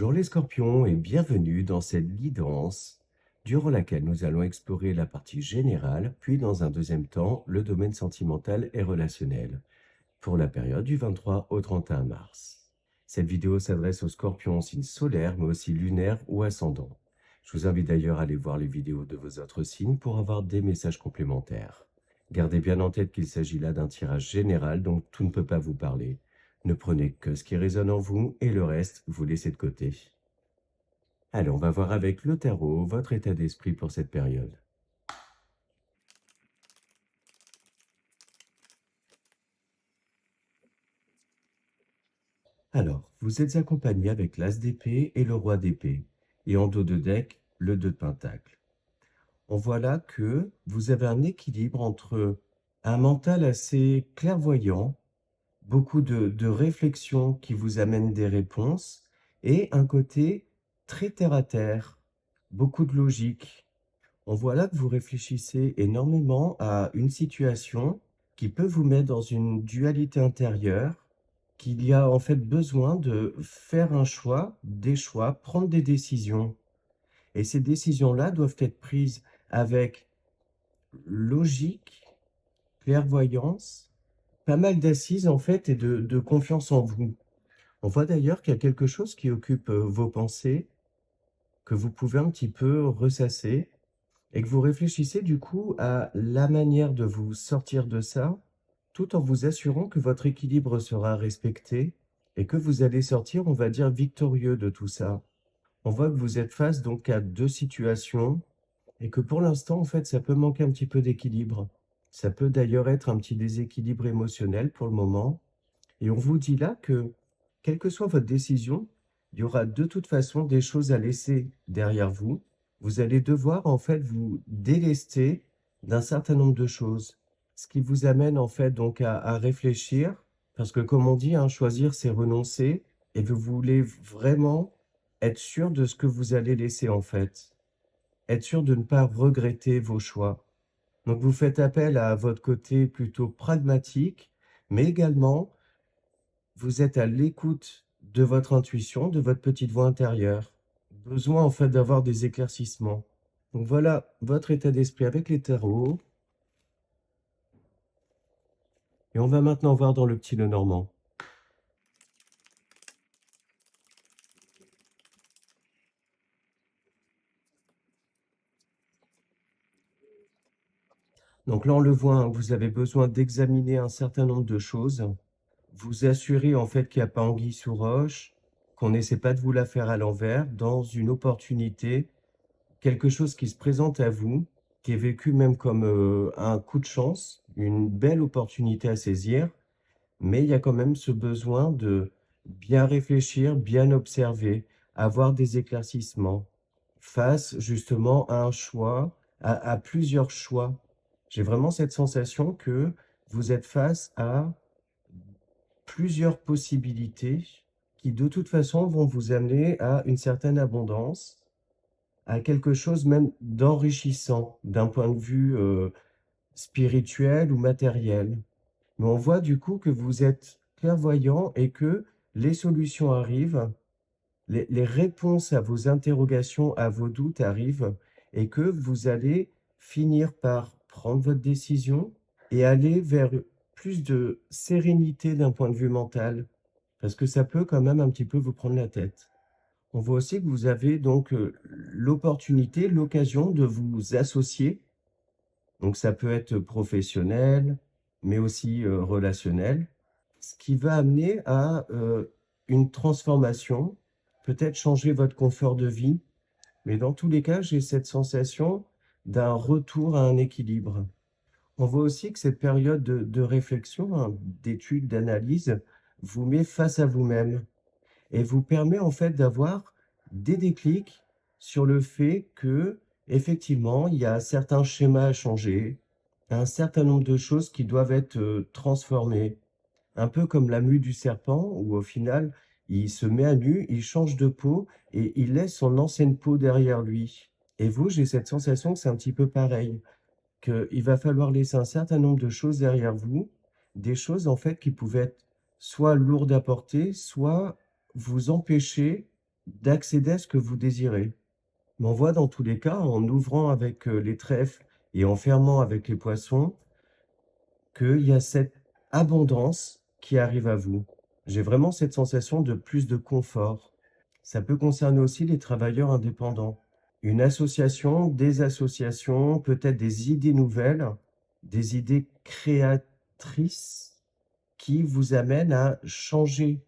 Bonjour les scorpions et bienvenue dans cette guidance durant laquelle nous allons explorer la partie générale, puis dans un deuxième temps, le domaine sentimental et relationnel, pour la période du 23 au 31 mars. Cette vidéo s'adresse aux scorpions en signe solaire, mais aussi lunaire ou ascendant. Je vous invite d'ailleurs à aller voir les vidéos de vos autres signes pour avoir des messages complémentaires. Gardez bien en tête qu'il s'agit là d'un tirage général, donc tout ne peut pas vous parler. Ne prenez que ce qui résonne en vous et le reste, vous laissez de côté. Allez, on va voir avec le tarot votre état d'esprit pour cette période. Alors, vous êtes accompagné avec l'As d'épée et le Roi d'épée, et en dos de deck, le 2 de pentacle. On voit là que vous avez un équilibre entre un mental assez clairvoyant, beaucoup de réflexions qui vous amènent des réponses, et un côté très terre-à-terre, beaucoup de logique. On voit là que vous réfléchissez énormément à une situation qui peut vous mettre dans une dualité intérieure, qu'il y a en fait besoin de faire un choix, des choix, prendre des décisions. Et ces décisions-là doivent être prises avec logique, clairvoyance, pas mal d'assises en fait et de confiance en vous. On voit d'ailleurs qu'il y a quelque chose qui occupe vos pensées, que vous pouvez un petit peu ressasser et que vous réfléchissez du coup à la manière de vous sortir de ça, tout en vous assurant que votre équilibre sera respecté et que vous allez sortir, on va dire, victorieux de tout ça. On voit que vous êtes face donc à deux situations et que pour l'instant, en fait, ça peut manquer un petit peu d'équilibre. Ça peut d'ailleurs être un petit déséquilibre émotionnel pour le moment. Et on vous dit là que, quelle que soit votre décision, il y aura de toute façon des choses à laisser derrière vous. Vous allez devoir en fait vous délester d'un certain nombre de choses. Ce qui vous amène en fait donc à réfléchir, parce que comme on dit, hein, choisir c'est renoncer, et vous voulez vraiment être sûr de ce que vous allez laisser en fait. Être sûr de ne pas regretter vos choix. Donc vous faites appel à votre côté plutôt pragmatique, mais également vous êtes à l'écoute de votre intuition, de votre petite voix intérieure. Besoin en fait d'avoir des éclaircissements. Donc voilà votre état d'esprit avec les tarots. Et on va maintenant voir dans le petit Lenormand. Donc là on le voit, hein, vous avez besoin d'examiner un certain nombre de choses. Vous assurez en fait qu'il n'y a pas anguille sous roche, qu'on n'essaie pas de vous la faire à l'envers, dans une opportunité, quelque chose qui se présente à vous, qui est vécu même comme un coup de chance, une belle opportunité à saisir, mais il y a quand même ce besoin de bien réfléchir, bien observer, avoir des éclaircissements face justement à un choix, à plusieurs choix. J'ai vraiment cette sensation que vous êtes face à plusieurs possibilités qui de toute façon vont vous amener à une certaine abondance, à quelque chose même d'enrichissant d'un point de vue spirituel ou matériel. Mais on voit du coup que vous êtes clairvoyant et que les solutions arrivent, les réponses à vos interrogations, à vos doutes arrivent et que vous allez finir par prendre votre décision et aller vers plus de sérénité d'un point de vue mental, parce que ça peut quand même un petit peu vous prendre la tête. On voit aussi que vous avez donc l'opportunité, l'occasion de vous associer. Donc ça peut être professionnel, mais aussi relationnel, ce qui va amener à une transformation, peut-être changer votre confort de vie, mais dans tous les cas, j'ai cette sensation d'un retour à un équilibre. On voit aussi que cette période de réflexion, hein, d'étude, d'analyse, vous met face à vous-même et vous permet en fait d'avoir des déclics sur le fait que, effectivement, il y a certains schémas à changer, un certain nombre de choses qui doivent être transformées. Un peu comme la mue du serpent, où au final, il se met à nu, il change de peau et il laisse son ancienne peau derrière lui. Et vous, j'ai cette sensation que c'est un petit peu pareil, qu'il va falloir laisser un certain nombre de choses derrière vous, des choses en fait qui pouvaient être soit lourdes à porter, soit vous empêcher d'accéder à ce que vous désirez. Mais on voit dans tous les cas, en ouvrant avec les trèfles et en fermant avec les poissons, qu'il y a cette abondance qui arrive à vous. J'ai vraiment cette sensation de plus de confort. Ça peut concerner aussi les travailleurs indépendants. Une association, des associations, peut-être des idées nouvelles, des idées créatrices qui vous amènent à changer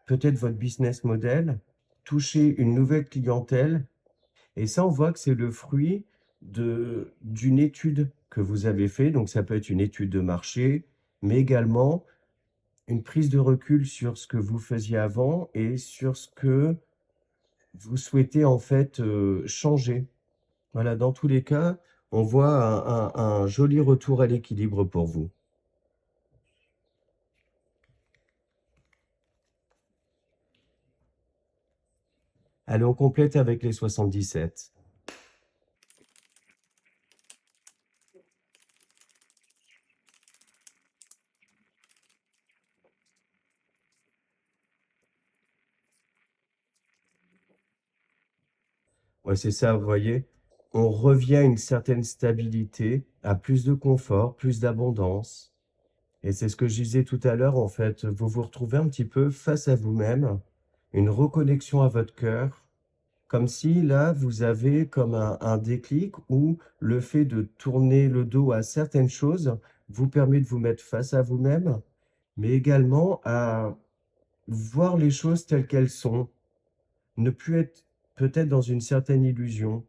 peut-être votre business model, toucher une nouvelle clientèle. Et ça, on voit que c'est le fruit d'une étude que vous avez fait. Donc, ça peut être une étude de marché, mais également une prise de recul sur ce que vous faisiez avant et sur ce que vous souhaitez en fait changer. Voilà, dans tous les cas, on voit un joli retour à l'équilibre pour vous. Allez, on complète avec les 77. Ouais, c'est ça, vous voyez. On revient à une certaine stabilité, à plus de confort, plus d'abondance. Et c'est ce que je disais tout à l'heure, en fait, vous vous retrouvez un petit peu face à vous-même, une reconnexion à votre cœur, comme si là, vous avez comme un déclic où le fait de tourner le dos à certaines choses vous permet de vous mettre face à vous-même, mais également à voir les choses telles qu'elles sont, ne plus être peut-être dans une certaine illusion.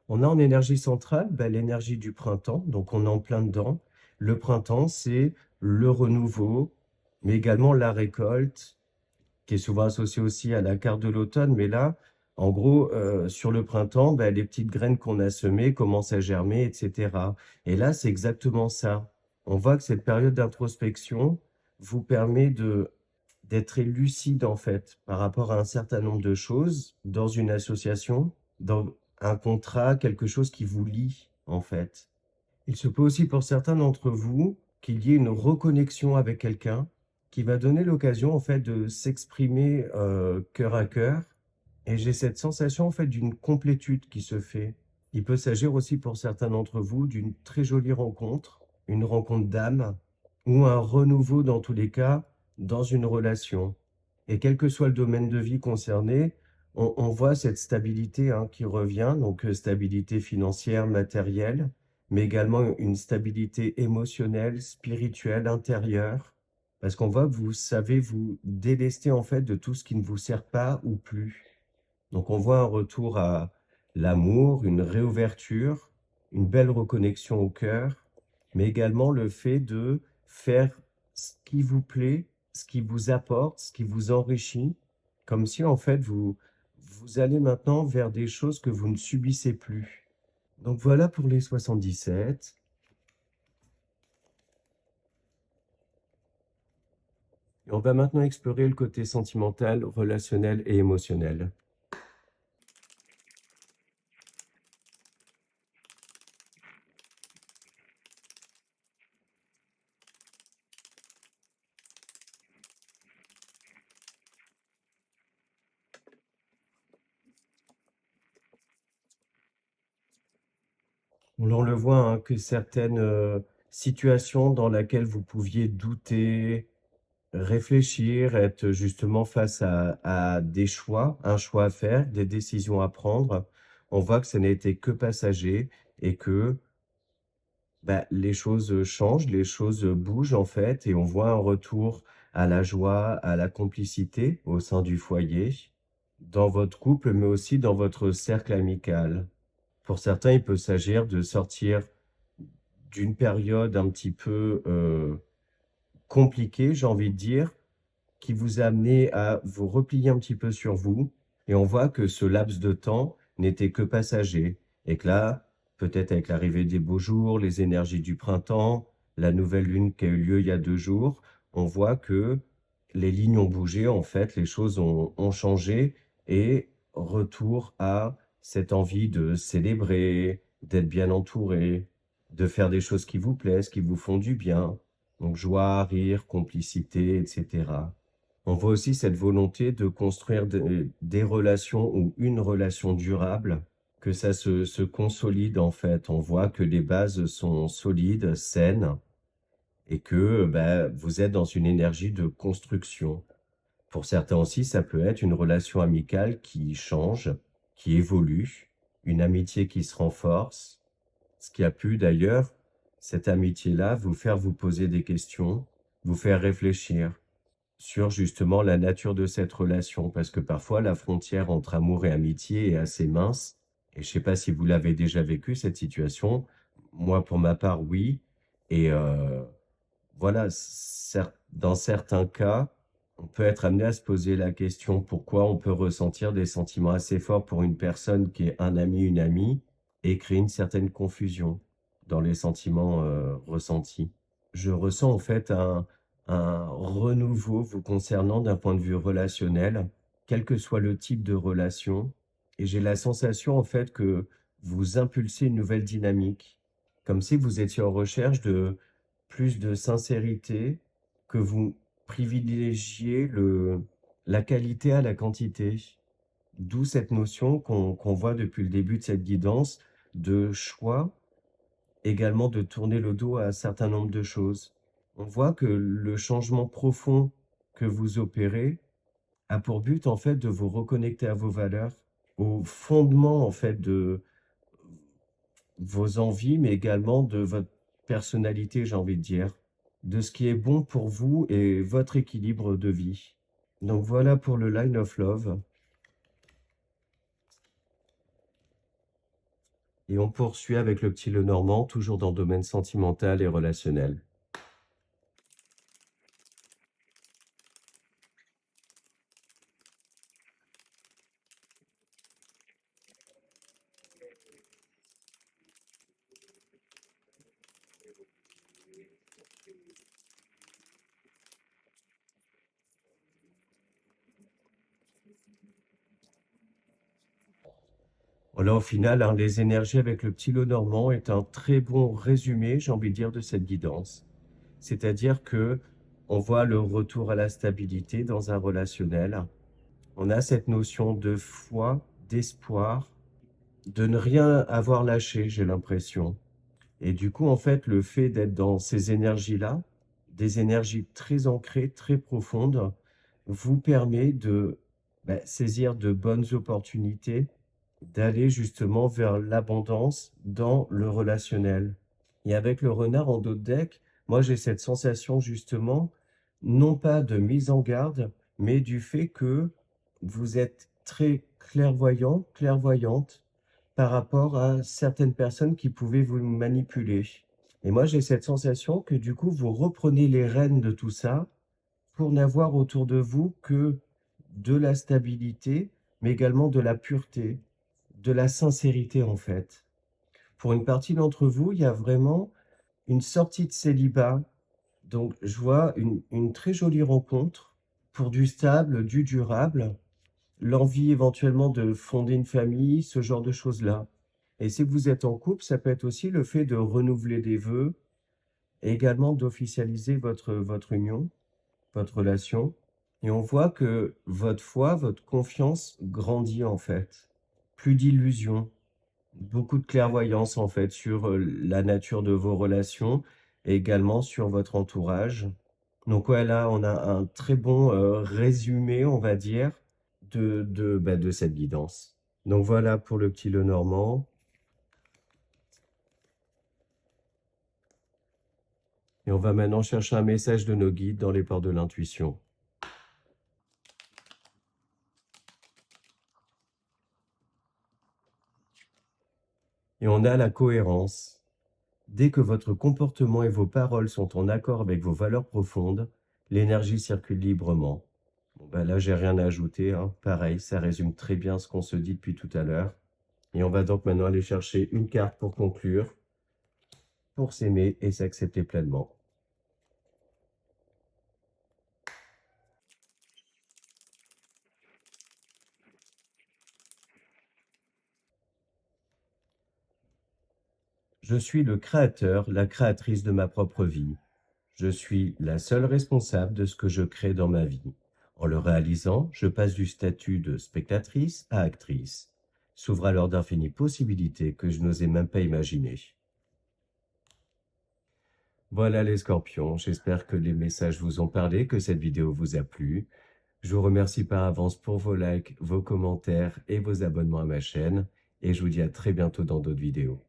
On a en énergie centrale l'énergie du printemps, donc on est en plein dedans. Le printemps, c'est le renouveau, mais également la récolte, qui est souvent associée aussi à la carte de l'automne. Mais là, en gros, sur le printemps, les petites graines qu'on a semées commencent à germer, etc. Et là, c'est exactement ça. On voit que cette période d'introspection vous permet d'être très lucide en fait par rapport à un certain nombre de choses dans une association, dans un contrat, quelque chose qui vous lie en fait. Il se peut aussi pour certains d'entre vous qu'il y ait une reconnexion avec quelqu'un qui va donner l'occasion en fait de s'exprimer cœur à cœur. Et j'ai cette sensation en fait d'une complétude qui se fait. Il peut s'agir aussi pour certains d'entre vous d'une très jolie rencontre, une rencontre d'âme ou un renouveau dans tous les cas dans une relation. Et quel que soit le domaine de vie concerné, on voit cette stabilité qui revient, donc stabilité financière, matérielle, mais également une stabilité émotionnelle, spirituelle, intérieure, parce qu'on voit que vous savez vous délester en fait de tout ce qui ne vous sert pas ou plus. Donc on voit un retour à l'amour, une réouverture, une belle reconnexion au cœur, mais également le fait de faire ce qui vous plaît, ce qui vous apporte, ce qui vous enrichit, comme si en fait vous allez maintenant vers des choses que vous ne subissez plus. Donc voilà pour les 77. Et on va maintenant explorer le côté sentimental, relationnel et émotionnel. On le voit que certaines situations dans lesquelles vous pouviez douter, réfléchir, être justement face à des choix, un choix à faire, des décisions à prendre, on voit que ça n'a été que passager et que les choses changent, les choses bougent en fait, et on voit un retour à la joie, à la complicité au sein du foyer, dans votre couple, mais aussi dans votre cercle amical. Pour certains, il peut s'agir de sortir d'une période un petit peu compliquée, j'ai envie de dire, qui vous a amené à vous replier un petit peu sur vous. Et on voit que ce laps de temps n'était que passager. Et que là, peut-être avec l'arrivée des beaux jours, les énergies du printemps, la nouvelle lune qui a eu lieu il y a 2 jours, on voit que les lignes ont bougé, en fait, les choses ont changé et retour à cette envie de célébrer, d'être bien entouré, de faire des choses qui vous plaisent, qui vous font du bien. Donc joie, rire, complicité, etc. On voit aussi cette volonté de construire des relations ou une relation durable, que ça se consolide en fait. On voit que les bases sont solides, saines, et que bah, vous êtes dans une énergie de construction. Pour certains aussi, ça peut être une relation amicale qui change, qui évolue, une amitié qui se renforce, ce qui a pu d'ailleurs, cette amitié-là, vous faire vous poser des questions, vous faire réfléchir sur justement la nature de cette relation, parce que parfois la frontière entre amour et amitié est assez mince, et je sais pas si vous l'avez déjà vécu, cette situation. Moi, pour ma part, oui. Et voilà, dans certains cas, on peut être amené à se poser la question pourquoi on peut ressentir des sentiments assez forts pour une personne qui est un ami, une amie, et créer une certaine confusion dans les sentiments ressentis. Je ressens en fait un renouveau vous concernant d'un point de vue relationnel, quel que soit le type de relation, et j'ai la sensation en fait que vous impulsez une nouvelle dynamique, comme si vous étiez en recherche de plus de sincérité, que vous privilégiez la qualité à la quantité. D'où cette notion qu'on voit depuis le début de cette guidance de choix, également de tourner le dos à un certain nombre de choses. On voit que le changement profond que vous opérez a pour but en fait de vous reconnecter à vos valeurs, au fondement en fait de vos envies, mais également de votre personnalité, j'ai envie de dire, de ce qui est bon pour vous et votre équilibre de vie. Donc voilà pour le Line of Love. Et on poursuit avec le petit Lenormand, toujours dans le domaine sentimental et relationnel. Voilà, au final, hein, les énergies avec le petit Lenormand est un très bon résumé, j'ai envie de dire, de cette guidance. C'est-à-dire que on voit le retour à la stabilité dans un relationnel. On a cette notion de foi, d'espoir, de ne rien avoir lâché, j'ai l'impression. Et du coup, en fait, le fait d'être dans ces énergies-là, des énergies très ancrées, très profondes, vous permet de saisir de bonnes opportunités, d'aller justement vers l'abondance dans le relationnel. Et avec le renard en dos de deck, moi j'ai cette sensation justement, non pas de mise en garde, mais du fait que vous êtes très clairvoyant, clairvoyante par rapport à certaines personnes qui pouvaient vous manipuler. Et moi j'ai cette sensation que du coup vous reprenez les rênes de tout ça pour n'avoir autour de vous que de la stabilité, mais également de la pureté, de la sincérité en fait. Pour une partie d'entre vous, il y a vraiment une sortie de célibat. Donc, je vois une très jolie rencontre pour du stable, du durable, l'envie éventuellement de fonder une famille, ce genre de choses-là. Et si vous êtes en couple, ça peut être aussi le fait de renouveler des vœux et également d'officialiser votre union, votre relation. Et on voit que votre foi, votre confiance grandit en fait. Plus d'illusions, beaucoup de clairvoyance en fait sur la nature de vos relations et également sur votre entourage. Donc ouais, là, on a un très bon résumé, on va dire, de cette guidance. Donc voilà pour le petit Lenormand. Et on va maintenant chercher un message de nos guides dans les ports de l'intuition. Et on a la cohérence. Dès que votre comportement et vos paroles sont en accord avec vos valeurs profondes, l'énergie circule librement. Bon, bah là, j'ai rien à ajouter, hein. Pareil, ça résume très bien ce qu'on se dit depuis tout à l'heure. Et on va donc maintenant aller chercher une carte pour conclure, pour s'aimer et s'accepter pleinement. Je suis le créateur, la créatrice de ma propre vie. Je suis la seule responsable de ce que je crée dans ma vie. En le réalisant, je passe du statut de spectatrice à actrice. S'ouvrent alors d'infinies possibilités que je n'osais même pas imaginer. Voilà les scorpions, j'espère que les messages vous ont parlé, que cette vidéo vous a plu. Je vous remercie par avance pour vos likes, vos commentaires et vos abonnements à ma chaîne, et je vous dis à très bientôt dans d'autres vidéos.